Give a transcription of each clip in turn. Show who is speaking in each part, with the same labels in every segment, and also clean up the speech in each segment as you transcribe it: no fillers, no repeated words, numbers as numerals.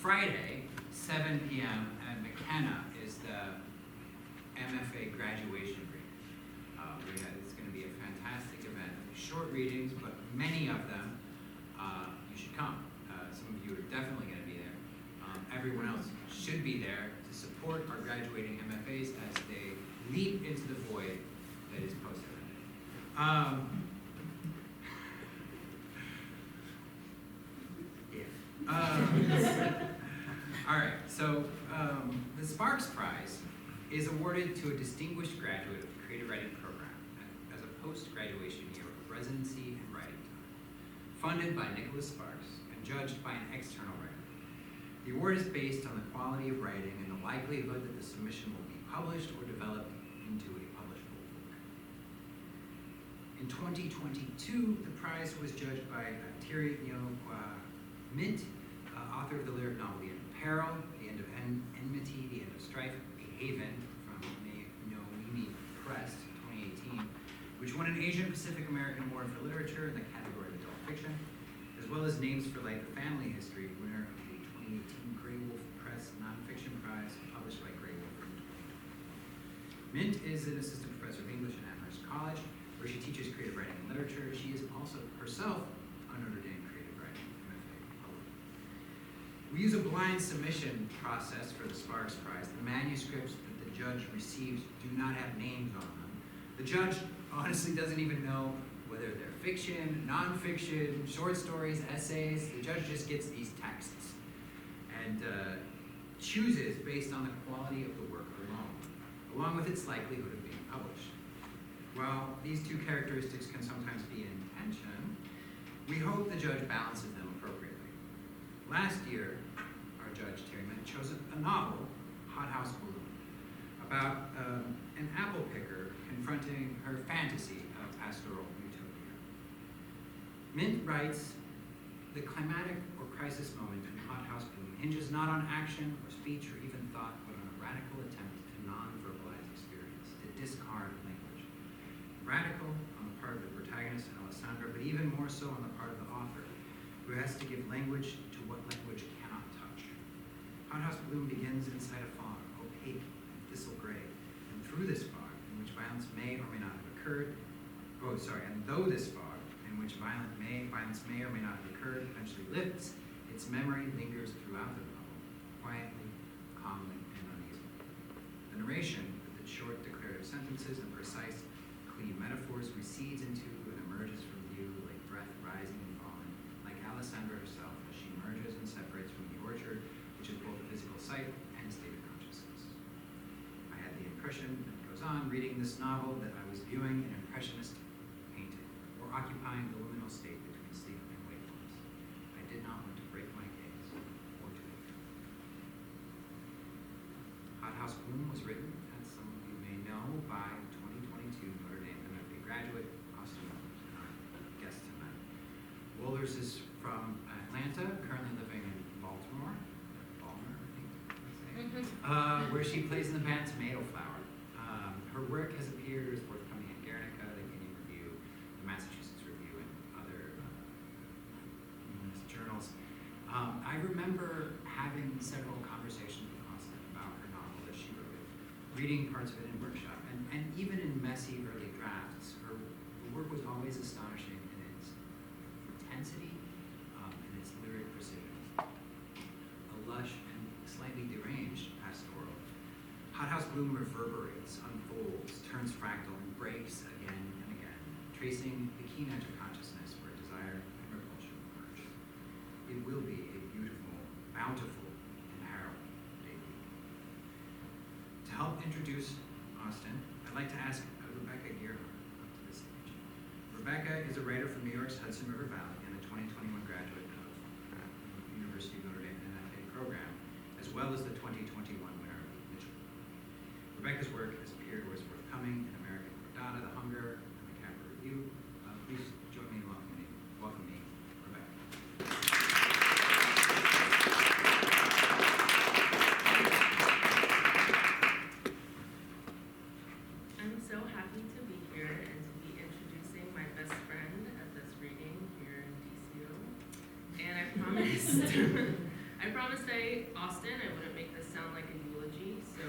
Speaker 1: Friday, 7 p.m. at McKenna is the MFA graduation reading. It's going to be a fantastic event. Short readings, but many of them, you should come. Some of you are definitely going to be there. Everyone else should be there to support our graduating MFAs as they leap into the void that is post-secondary. All right, so the Sparks Prize is awarded to a distinguished graduate of the Creative Writing Program as a post-graduation year of residency and writing time, funded by Nicholas Sparks and judged by an external writer. The award is based on the quality of writing and the likelihood that the submission will be published or developed into a publishable book. In 2022, the prize was judged by Thirii, Myint, author of the lyric novel The End of Peril, The End of Enmity, The End of Strife, A Haven from Myint Press, 2018, which won an Asian Pacific American Award for Literature in the category of adult fiction, as well as Names for Life, a Family History, winner of the 2018 Grey Wolf Press Nonfiction Prize, published by Grey Wolf in 2020. Myint is an assistant professor of English at Amherst College, where she teaches creative writing and literature. She is also herself a Notre Dame creative writing MFA fellow. We use a blind submission process for the Sparks Prize. The manuscripts that the judge receives do not have names on them. The judge honestly doesn't even know whether they're fiction, nonfiction, short stories, essays. The judge just gets these texts and chooses based on the quality of the work along with its likelihood of being published. While these two characteristics can sometimes be in tension, we hope the judge balances them appropriately. Last year, our judge, Thirii, chose a novel, Hothouse Bloom, about an apple picker confronting her fantasy of pastoral utopia. Myint writes, the climatic or crisis moment in Hothouse Bloom hinges not on action or speech or even thought, but on a radical attempt to non-verbalize experience, to discard language. Radical on the part of the protagonist and Alessandra, but even more so on the part of the author, who has to give language to what language cannot touch. Hothouse Bloom begins inside a fog, opaque and thistle gray, and through this fog, in which violence may or may not have occurred, and though this fog, in which violence may or may not have occurred, eventually lifts, its memory lingers throughout the novel, quietly, calmly, and uneasily. The narration, with its short declarative sentences and precise, clean metaphors, recedes into and emerges from view like breath rising and falling, like Alessandra herself as she emerges and separates from the orchard, which is both a physical sight and a state of consciousness. I had the impression, that goes on, reading this novel, that I was viewing an impressionist painting, or occupying the liminal state between sleep and wakefulness. I did not want to break my gaze or to wake. Hothouse Bloom was written, as some of you may know, by 2022 Notre Dame MFA graduate Austyn Wohlers, and our guest tonight. Wohlers is from Atlanta, currently living in Baltimore, I think, let's say, where she plays in the band Tomato Flower. Her work has appeared or is forthcoming in Guernica, the Guinea Review, the Massachusetts Review, and other journals. I remember having several conversations with Austyn about her novel as she wrote it, reading parts of it in workshop, and even in messy early drafts, her work was always astonishing in its intensity and its lyric precision. A lush and slightly deranged pastoral. Hothouse Bloom reverberates, unfolds, turns fractal, and breaks again and again, tracing the keen edge of consciousness where desire and repulsion merge. It will be a beautiful, bountiful, and harrowing debut. To help introduce Austyn, I'd like to ask Rebecca Gearhart up to the stage. Rebecca is a writer from New York's Hudson River Valley and a 2021 graduate of the University of Notre Dame MFA program, as well as the 2021 winner of the Mitchell. Rebecca's work has appeared or is forthcoming in American Cordata, The Hunger, and the Capra Review. Please join me in welcoming Rebecca.
Speaker 2: I'm so happy to be here and to be introducing my best friend at this reading here in DCU. I promised Austyn I wouldn't make this sound like a eulogy, so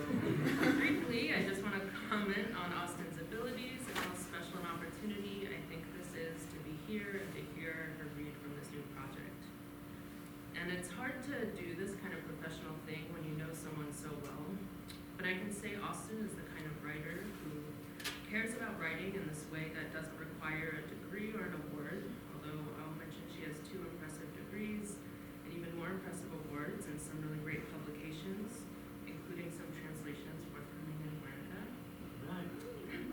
Speaker 2: briefly, I just want to comment on Austyn's abilities and how special an opportunity I think this is to be here and to hear her read from this new project. And it's hard to do this kind of professional thing when you know someone so well, but I can say Austyn is the kind of writer who cares about writing in this way that doesn't require a degree or an award, although I'll mention she has 2 impressive degrees, even more impressive awards and some really great publications, including some translations forthcoming in America.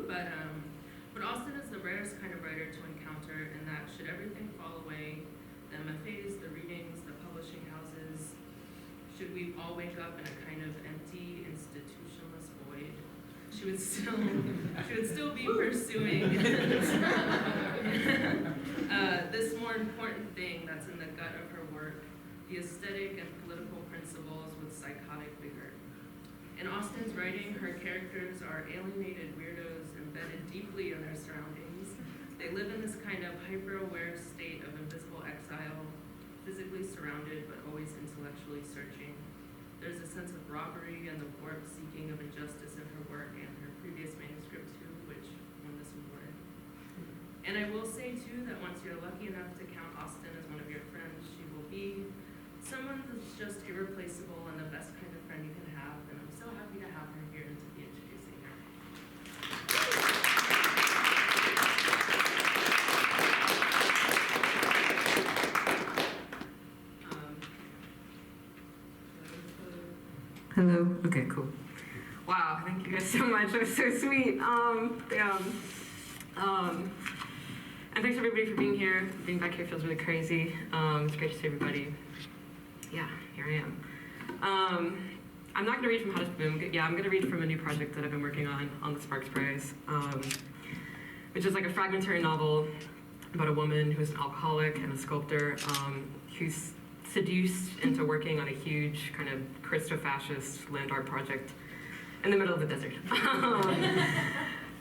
Speaker 2: But Austyn is the rarest kind of writer to encounter in that should everything fall away, the MFAs, the readings, the publishing houses, should we all wake up in a kind of empty, institutionless void, she would still be pursuing this more important thing that's in the gut of her work, the aesthetic and political principles with psychotic vigor. In Austyn's writing, her characters are alienated weirdos embedded deeply in their surroundings. They live in this kind of hyper-aware state of invisible exile, physically surrounded but always intellectually searching. There's a sense of robbery and the warped seeking of injustice in her work and her previous manuscript too, which won this award. And I will say too that once you're lucky enough to count Austyn as one of your friends, she will be someone that's just irreplaceable and the best kind of friend you can have, and I'm so happy to have her here and to be introducing her.
Speaker 3: Hello. Okay, cool. Wow, thank you guys so much. That was so sweet. And thanks everybody for being here. Being back here feels really crazy. It's great to see everybody. Yeah, here I am. I'm not going to read from Hothouse Bloom. Yeah, I'm going to read from a new project that I've been working on the Sparks Prize, which is like a fragmentary novel about a woman who's an alcoholic and a sculptor who's seduced into working on a huge kind of Christo-fascist land art project in the middle of the desert.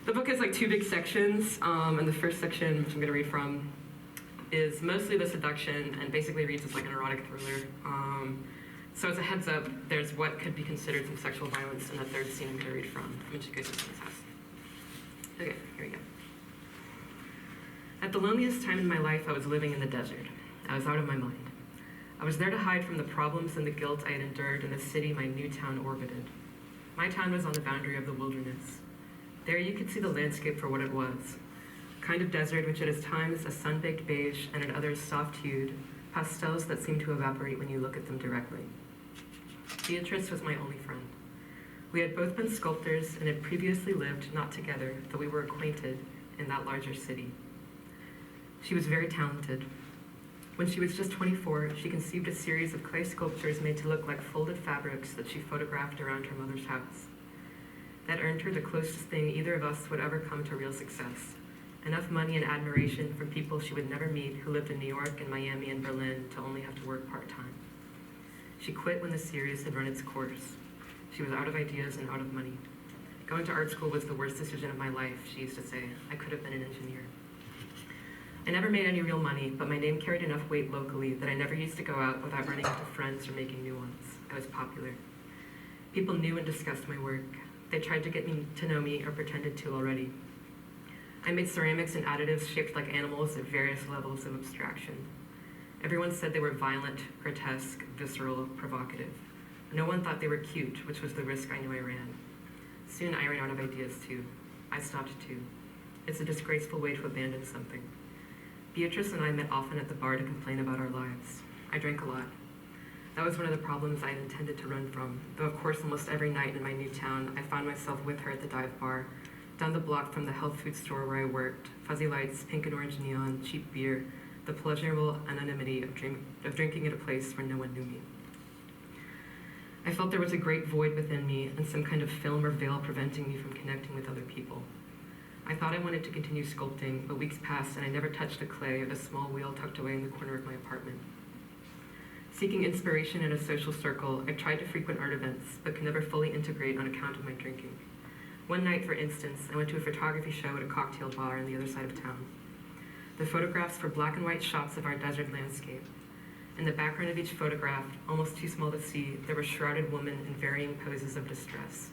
Speaker 3: The book has like 2 big sections, and the first section, which I'm going to read from, is mostly the seduction and basically reads as like an erotic thriller. So as a heads up, there's what could be considered some sexual violence in the third scene I'm going to read from, which you guys in this house. Okay, here we go. At the loneliest time in my life, I was living in the desert. I was out of my mind. I was there to hide from the problems and the guilt I had endured in the city my new town orbited. My town was on the boundary of the wilderness. There you could see the landscape for what it was. A kind of desert which at times a sun-baked beige and at others soft-hued, pastels that seem to evaporate when you look at them directly. Beatrice was my only friend. We had both been sculptors and had previously lived, not together, though we were acquainted, in that larger city. She was very talented. When she was just 24, she conceived a series of clay sculptures made to look like folded fabrics that she photographed around her mother's house. That earned her the closest thing either of us would ever come to real success. Enough money and admiration from people she would never meet who lived in New York and Miami and Berlin to only have to work part-time. She quit when the series had run its course. She was out of ideas and out of money. Going to art school was the worst decision of my life, she used to say. I could have been an engineer. I never made any real money, but my name carried enough weight locally that I never used to go out without running into friends or making new ones. I was popular. People knew and discussed my work. They tried to get me to know me or pretended to already. I made ceramics and additives shaped like animals at various levels of abstraction. Everyone said they were violent, grotesque, visceral, provocative. No one thought they were cute, which was the risk I knew I ran. Soon I ran out of ideas too. I stopped too. It's a disgraceful way to abandon something. Beatrice and I met often at the bar to complain about our lives. I drank a lot. That was one of the problems I had intended to run from, though of course almost every night in my new town, I found myself with her at the dive bar, down the block from the health food store where I worked, fuzzy lights, pink and orange neon, cheap beer, the pleasurable anonymity of drinking at a place where no one knew me. I felt there was a great void within me and some kind of film or veil preventing me from connecting with other people. I thought I wanted to continue sculpting, but weeks passed and I never touched the clay of a small wheel tucked away in the corner of my apartment. Seeking inspiration in a social circle, I tried to frequent art events, but could never fully integrate on account of my drinking. One night, for instance, I went to a photography show at a cocktail bar on the other side of town. The photographs were black and white shots of our desert landscape. In the background of each photograph, almost too small to see, there were shrouded women in varying poses of distress.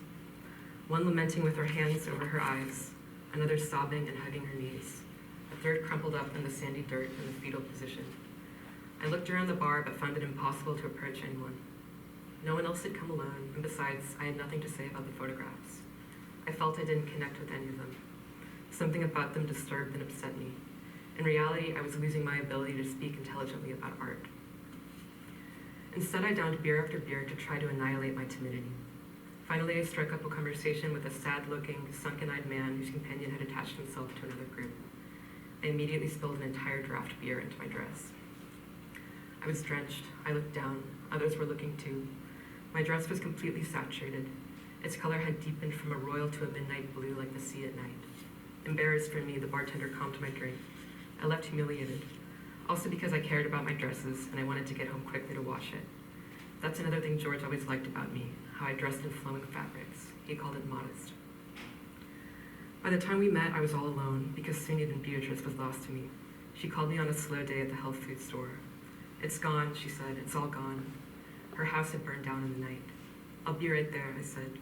Speaker 3: One lamenting with her hands over her eyes, another sobbing and hugging her knees, a third crumpled up in the sandy dirt in the fetal position. I looked around the bar but found it impossible to approach anyone. No one else had come alone, and besides, I had nothing to say about the photographs. I felt I didn't connect with any of them. Something about them disturbed and upset me. In reality, I was losing my ability to speak intelligently about art. Instead, I downed beer after beer to try to annihilate my timidity. Finally, I struck up a conversation with a sad-looking, sunken-eyed man whose companion had attached himself to another group. I immediately spilled an entire draft beer into my dress. I was drenched. I looked down. Others were looking too. My dress was completely saturated. Its color had deepened from a royal to a midnight blue like the sea at night. Embarrassed for me, the bartender comped my drink. I left humiliated, also because I cared about my dresses and I wanted to get home quickly to wash it. That's another thing George always liked about me, how I dressed in flowing fabrics. He called it modest. By the time we met, I was all alone because soon even Beatrice was lost to me. She called me on a slow day at the health food store. "It's gone," she said. "It's all gone." Her house had burned down in the night. "I'll be right there," I said.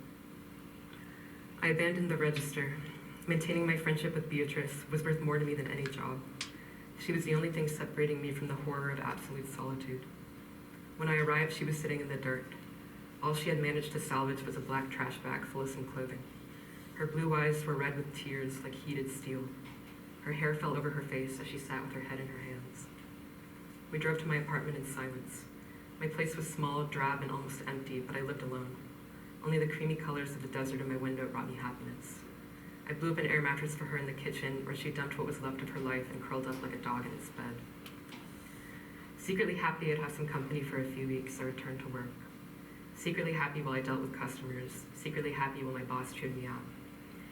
Speaker 3: I abandoned the register. Maintaining my friendship with Beatrice was worth more to me than any job. She was the only thing separating me from the horror of absolute solitude. When I arrived, she was sitting in the dirt. All she had managed to salvage was a black trash bag full of some clothing. Her blue eyes were red with tears like heated steel. Her hair fell over her face as she sat with her head in her hands. We drove to my apartment in silence. My place was small, drab, and almost empty, but I lived alone. Only the creamy colors of the desert in my window brought me happiness. I blew up an air mattress for her in the kitchen, where she dumped what was left of her life and curled up like a dog in its bed. Secretly happy I'd have some company for a few weeks, I returned to work. Secretly happy while I dealt with customers. Secretly happy while my boss chewed me out.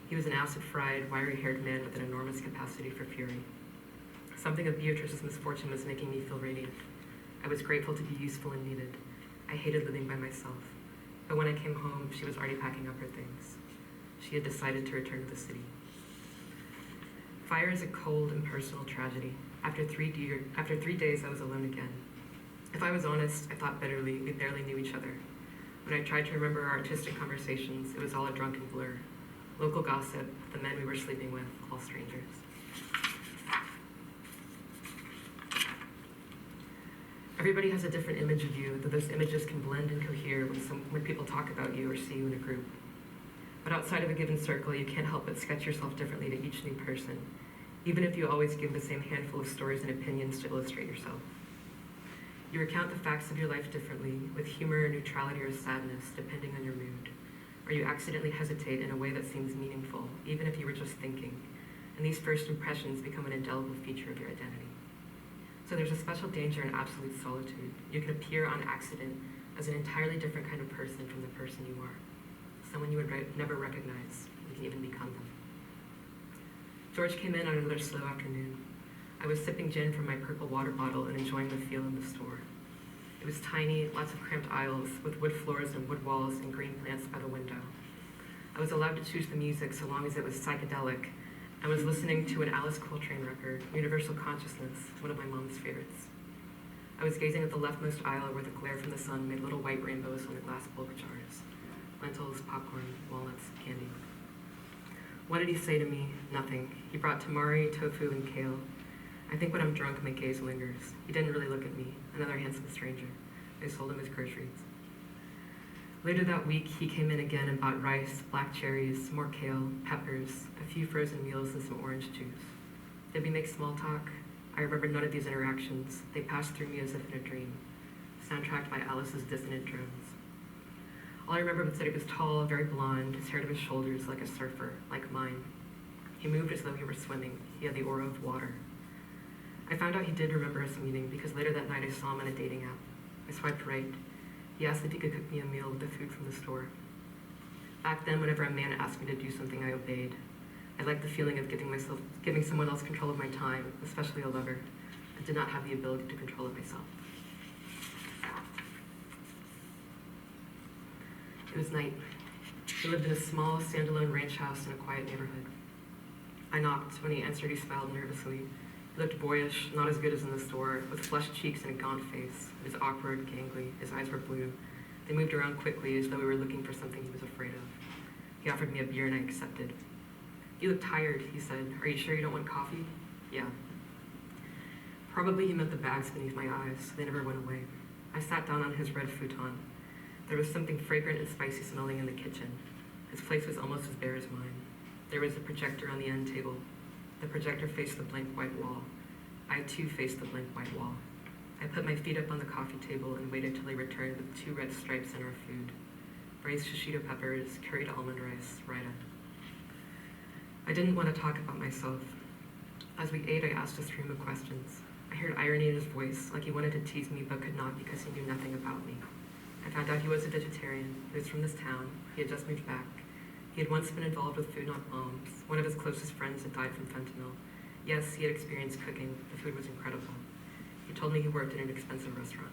Speaker 3: He was an acid-fried, wiry-haired man with an enormous capacity for fury. Something of Beatrice's misfortune was making me feel radiant. I was grateful to be useful and needed. I hated living by myself. But when I came home, she was already packing up her things. She had decided to return to the city. Fire is a cold, impersonal tragedy. After 3 days, I was alone again. If I was honest, I thought bitterly we barely knew each other. When I tried to remember our artistic conversations, it was all a drunken blur. Local gossip, the men we were sleeping with, all strangers. Everybody has a different image of you, though those images can blend and cohere when people talk about you or see you in a group. But outside of a given circle, you can't help but sketch yourself differently to each new person, even if you always give the same handful of stories and opinions to illustrate yourself. You recount the facts of your life differently, with humor, neutrality, or sadness, depending on your mood. Or you accidentally hesitate in a way that seems meaningful, even if you were just thinking, and these first impressions become an indelible feature of your identity. So there's a special danger in absolute solitude. You can appear on accident as an entirely different kind of person from the person you are, someone you would never recognize. You can even become them. George came in on another slow afternoon. I was sipping gin from my purple water bottle and enjoying the feel in the store. It was tiny, lots of cramped aisles with wood floors and wood walls and green plants by the window. I was allowed to choose the music so long as it was psychedelic. I was listening to an Alice Coltrane record, Universal Consciousness, one of my mom's favorites. I was gazing at the leftmost aisle where the glare from the sun made little white rainbows on the glass bulk jars. Lentils, popcorn, walnuts, candy. What did he say to me? Nothing. He brought tamari, tofu, and kale. I think when I'm drunk, my gaze lingers. He didn't really look at me, another handsome stranger. I sold him his groceries. Later that week, he came in again and bought rice, black cherries, more kale, peppers, a few frozen meals, and some orange juice. Did we make small talk? I remember none of these interactions. They passed through me as if in a dream, soundtracked by Alice's dissonant drones. All I remember was that he was tall, very blonde, his hair to his shoulders like a surfer, like mine. He moved as though he were swimming. He had the aura of water. I found out he did remember us meeting because later that night I saw him on a dating app. I swiped right. He asked if he could cook me a meal with the food from the store. Back then, whenever a man asked me to do something, I obeyed. I liked the feeling of giving someone else control of my time, especially a lover. I did not have the ability to control it myself. It was night. We lived in a small, standalone ranch house in a quiet neighborhood. I knocked. When he answered, he smiled nervously. He looked boyish, not as good as in the store, with flushed cheeks and a gaunt face. He was awkward, gangly, his eyes were blue. They moved around quickly as though we were looking for something he was afraid of. He offered me a beer and I accepted. "You look tired," he said. "Are you sure you don't want coffee?" "Yeah." Probably he meant the bags beneath my eyes. They never went away. I sat down on his red futon. There was something fragrant and spicy smelling in the kitchen. His place was almost as bare as mine. There was a projector on the end table. The projector faced the blank white wall. I too faced the blank white wall. I put my feet up on the coffee table and waited till he returned with 2 red stripes in our food. Braised shishito peppers, curried almond rice, raita. I didn't want to talk about myself. As we ate, I asked a stream of questions. I heard irony in his voice, like he wanted to tease me but could not because he knew nothing about me. I found out he was a vegetarian. He was from this town. He had just moved back. He had once been involved with Food Not Bombs. One of his closest friends had died from fentanyl. Yes, he had experienced cooking. The food was incredible. He told me he worked in an expensive restaurant.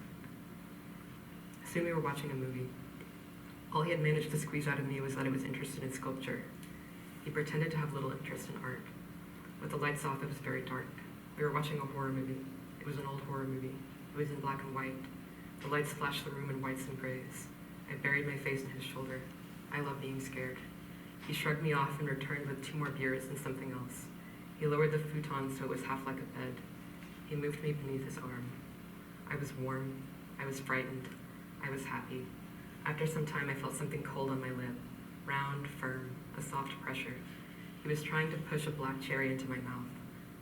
Speaker 3: Soon we were watching a movie. All he had managed to squeeze out of me was that I was interested in sculpture. He pretended to have little interest in art. With the lights off, it was very dark. We were watching a horror movie. It was an old horror movie. It was in black and white. The lights flashed the room in whites and grays. I buried my face in his shoulder. I love being scared. He shrugged me off and returned with 2 more beers and something else. He lowered the futon so it was half like a bed. He moved me beneath his arm. I was warm. I was frightened. I was happy. After some time, I felt something cold on my lip. Round, firm, a soft pressure. He was trying to push a black cherry into my mouth.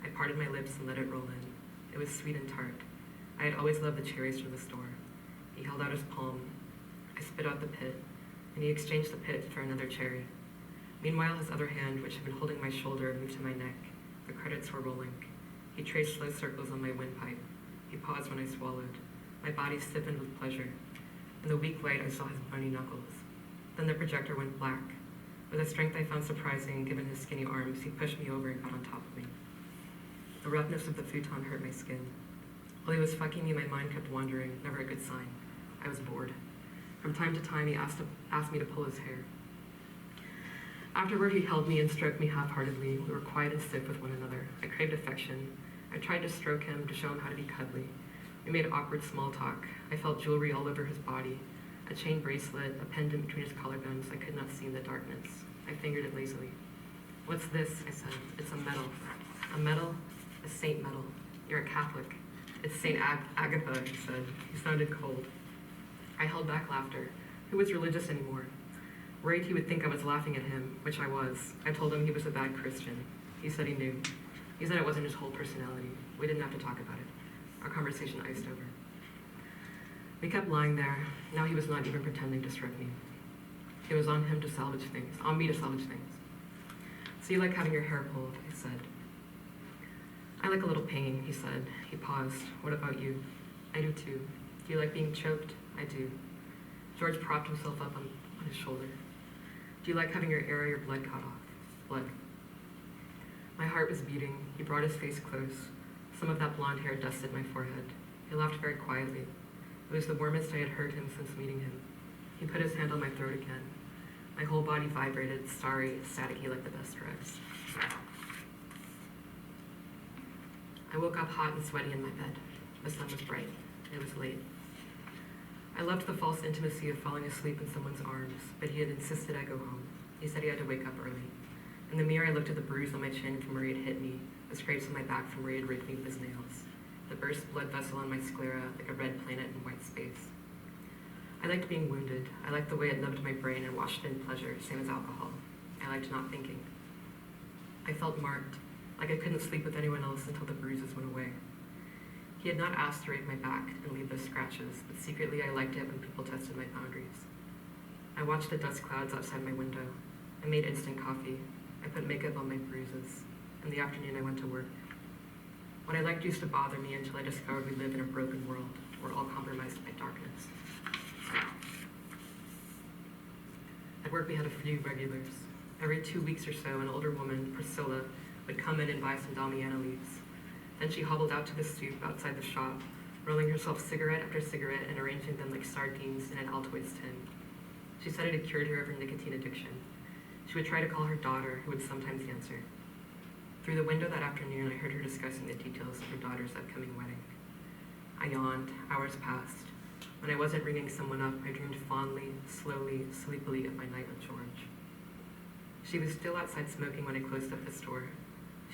Speaker 3: I parted my lips and let it roll in. It was sweet and tart. I had always loved the cherries from the store. He held out his palm. I spit out the pit, and he exchanged the pit for another cherry. Meanwhile, his other hand, which had been holding my shoulder, moved to my neck. The credits were rolling. He traced slow circles on my windpipe. He paused when I swallowed. My body stiffened with pleasure. In the weak light, I saw his bony knuckles. Then the projector went black. With a strength I found surprising, given his skinny arms, he pushed me over and got on top of me. The roughness of the futon hurt my skin. While he was fucking me, my mind kept wandering, never a good sign. I was bored. From time to time, he asked me to pull his hair. Afterward, he held me and stroked me half-heartedly. We were quiet and stiff with one another. I craved affection. I tried to stroke him, to show him how to be cuddly. We made awkward small talk. I felt jewelry all over his body. A chain bracelet, a pendant between his collarbones I could not see in the darkness. I fingered it lazily. "What's this?" I said. "It's a medal." "A medal? A saint medal. You're a Catholic." "It's Saint Agatha," he said. He sounded cold. I held back laughter. Who was religious anymore? Worried he would think I was laughing at him, which I was. I told him he was a bad Christian. He said he knew. He said it wasn't his whole personality. We didn't have to talk about it. Our conversation iced over. We kept lying there. Now he was not even pretending to stroke me. It was on him to salvage things, on me to salvage things. "So you like having your hair pulled," I said. "I like a little pain," he said. He paused. "What about you?" "I do too." "Do you like being choked?" "I do." George propped himself up on his shoulder. "Do you like having your air or your blood cut off?" "Blood." My heart was beating. He brought his face close. Some of that blonde hair dusted my forehead. He laughed very quietly. It was the warmest I had heard him since meeting him. He put his hand on my throat again. My whole body vibrated, starry, staticky like the best drugs. I woke up hot and sweaty in my bed. The sun was bright. It was late. I loved the false intimacy of falling asleep in someone's arms, but he had insisted I go home. He said he had to wake up early. In the mirror, I looked at the bruise on my chin from where he had hit me, the scrapes on my back from where he had raked me with his nails, the burst blood vessel on my sclera like a red planet in white space. I liked being wounded. I liked the way it numbed my brain and washed it in pleasure, same as alcohol. I liked not thinking. I felt marked, like I couldn't sleep with anyone else until the bruises went away. He had not asked to rape my back and leave those scratches, but secretly I liked it when people tested my boundaries. I watched the dust clouds outside my window. I made instant coffee. I put makeup on my bruises. In the afternoon, I went to work. What I liked used to bother me until I discovered we live in a broken world. We're all compromised by darkness. At work, we had a few regulars. Every 2 weeks or so, an older woman, Priscilla, would come in and buy some Damiana leaves. Then she hobbled out to the stoop outside the shop, rolling herself cigarette after cigarette and arranging them like sardines in an Altoids tin. She said it had cured her of her nicotine addiction. She would try to call her daughter, who would sometimes answer. Through the window that afternoon, I heard her discussing the details of her daughter's upcoming wedding. I yawned. Hours passed. When I wasn't ringing someone up, I dreamed fondly, slowly, sleepily of my night with George. She was still outside smoking when I closed up the store.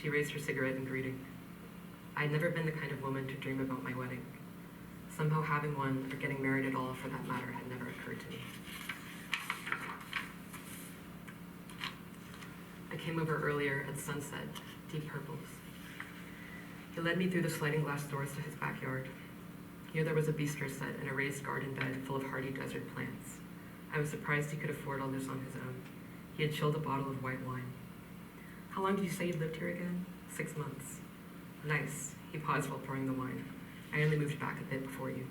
Speaker 3: She raised her cigarette in greeting. I had never been the kind of woman to dream about my wedding. Somehow having one, or getting married at all for that matter, had never occurred to me. I came over earlier at sunset, deep purples. He led me through the sliding glass doors to his backyard. Here there was a bistro set and a raised garden bed full of hardy desert plants. I was surprised he could afford all this on his own. He had chilled a bottle of white wine. How long did you say you'd lived here again? 6 months. Nice. He paused while pouring the wine. I only moved back a bit before you.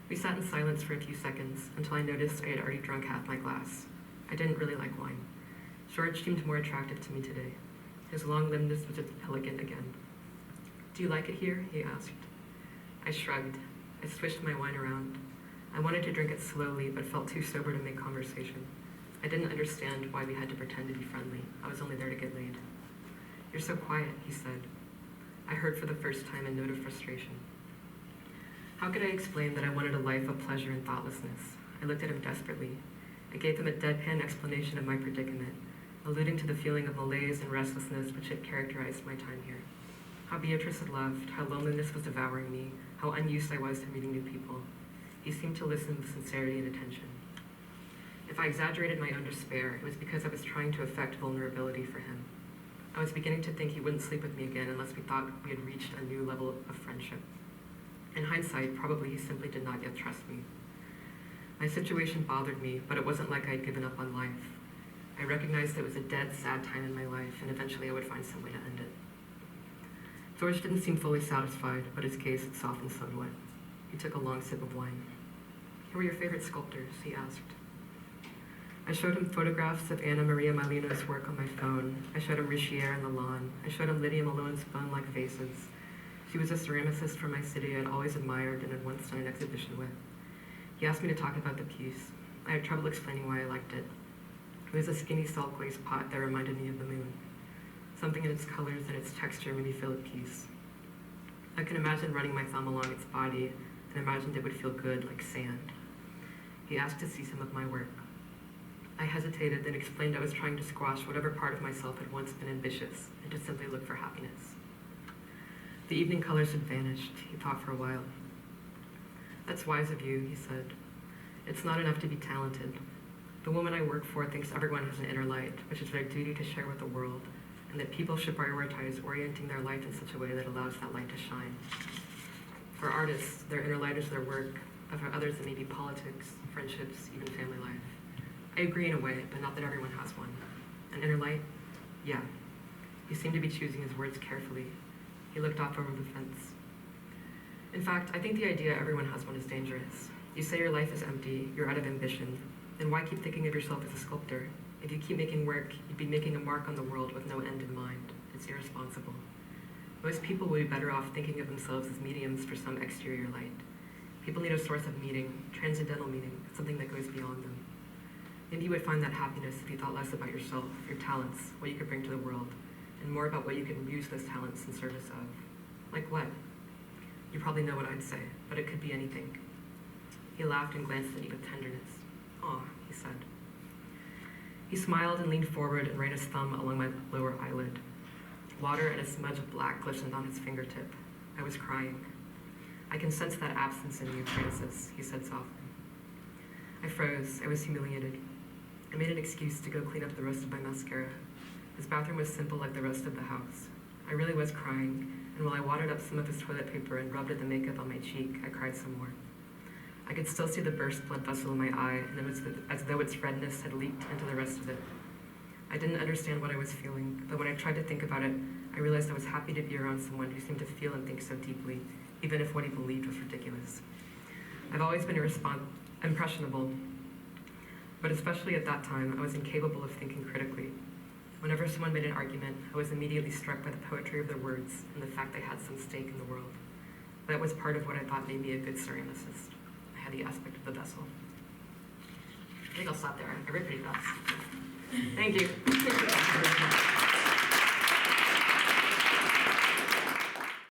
Speaker 3: We sat in silence for a few seconds until I noticed I had already drunk half my glass. I didn't really like wine. George seemed more attractive to me today. His long-limbedness was elegant again. Do you like it here? He asked. I shrugged. I swished my wine around. I wanted to drink it slowly, but felt too sober to make conversation. I didn't understand why we had to pretend to be friendly. I was only there to get laid. You're so quiet, he said. I heard for the first time a note of frustration. How could I explain that I wanted a life of pleasure and thoughtlessness? I looked at him desperately. I gave him a deadpan explanation of my predicament, alluding to the feeling of malaise and restlessness which had characterized my time here. How Beatrice had left, how loneliness was devouring me, how unused I was to meeting new people. He seemed to listen with sincerity and attention. If I exaggerated my own despair, it was because I was trying to affect vulnerability for him. I was beginning to think he wouldn't sleep with me again unless we thought we had reached a new level of friendship. In hindsight, probably he simply did not yet trust me. My situation bothered me, but it wasn't like I had given up on life. I recognized it was a dead, sad time in my life, and eventually I would find some way to end it. George didn't seem fully satisfied, but his gaze had softened somewhat. He took a long sip of wine. Who were your favorite sculptors? He asked. I showed him photographs of Anna Maria Malino's work on my phone. I showed him Richier and Lalande. I showed him Lydia Malone's bone-like vases. She was a ceramicist from my city I had always admired and had once done an exhibition with. He asked me to talk about the piece. I had trouble explaining why I liked it. It was a skinny salt glazed pot that reminded me of the moon. Something in its colors and its texture made me feel at peace. I could imagine running my thumb along its body and imagined it would feel good, like sand. He asked to see some of my work. I hesitated, then explained I was trying to squash whatever part of myself had once been ambitious and to simply look for happiness. The evening colors had vanished. He thought for a while. That's wise of you, he said. It's not enough to be talented. The woman I work for thinks everyone has an inner light, which is their duty to share with the world, and that people should prioritize orienting their life in such a way that allows that light to shine. For artists, their inner light is their work, but for others it may be politics, friendships, even family life. I agree in a way, but not that everyone has one. An inner light? Yeah. He seemed to be choosing his words carefully. He looked off over the fence. In fact, I think the idea everyone has one is dangerous. You say your life is empty, you're out of ambition, then why keep thinking of yourself as a sculptor? If you keep making work, you'd be making a mark on the world with no end in mind. It's irresponsible. Most people would be better off thinking of themselves as mediums for some exterior light. People need a source of meaning, transcendental meaning, something that goes beyond them. Maybe you would find that happiness if you thought less about yourself, your talents, what you could bring to the world, and more about what you can use those talents in service of. Like what? You probably know what I'd say, but it could be anything. He laughed and glanced at me with tenderness. Aw, he said. He smiled and leaned forward and ran his thumb along my lower eyelid. Water and a smudge of black glistened on his fingertip. I was crying. I can sense that absence in you, Francis, he said softly. I froze. I was humiliated. I made an excuse to go clean up the rest of my mascara. His bathroom was simple like the rest of the house. I really was crying, and while I wadded up some of his toilet paper and rubbed at the makeup on my cheek, I cried some more. I could still see the burst blood vessel in my eye, and it was as though its redness had leaked into the rest of it. I didn't understand what I was feeling, but when I tried to think about it, I realized I was happy to be around someone who seemed to feel and think so deeply, even if what he believed was ridiculous. I've always been impressionable, but especially at that time, I was incapable of thinking critically. Whenever someone made an argument, I was immediately struck by the poetry of their words and the fact they had some stake in the world. That was part of what I thought made me a good ceramicist. I had the aspect of the vessel. I think I'll stop there. I read pretty fast. Thank you.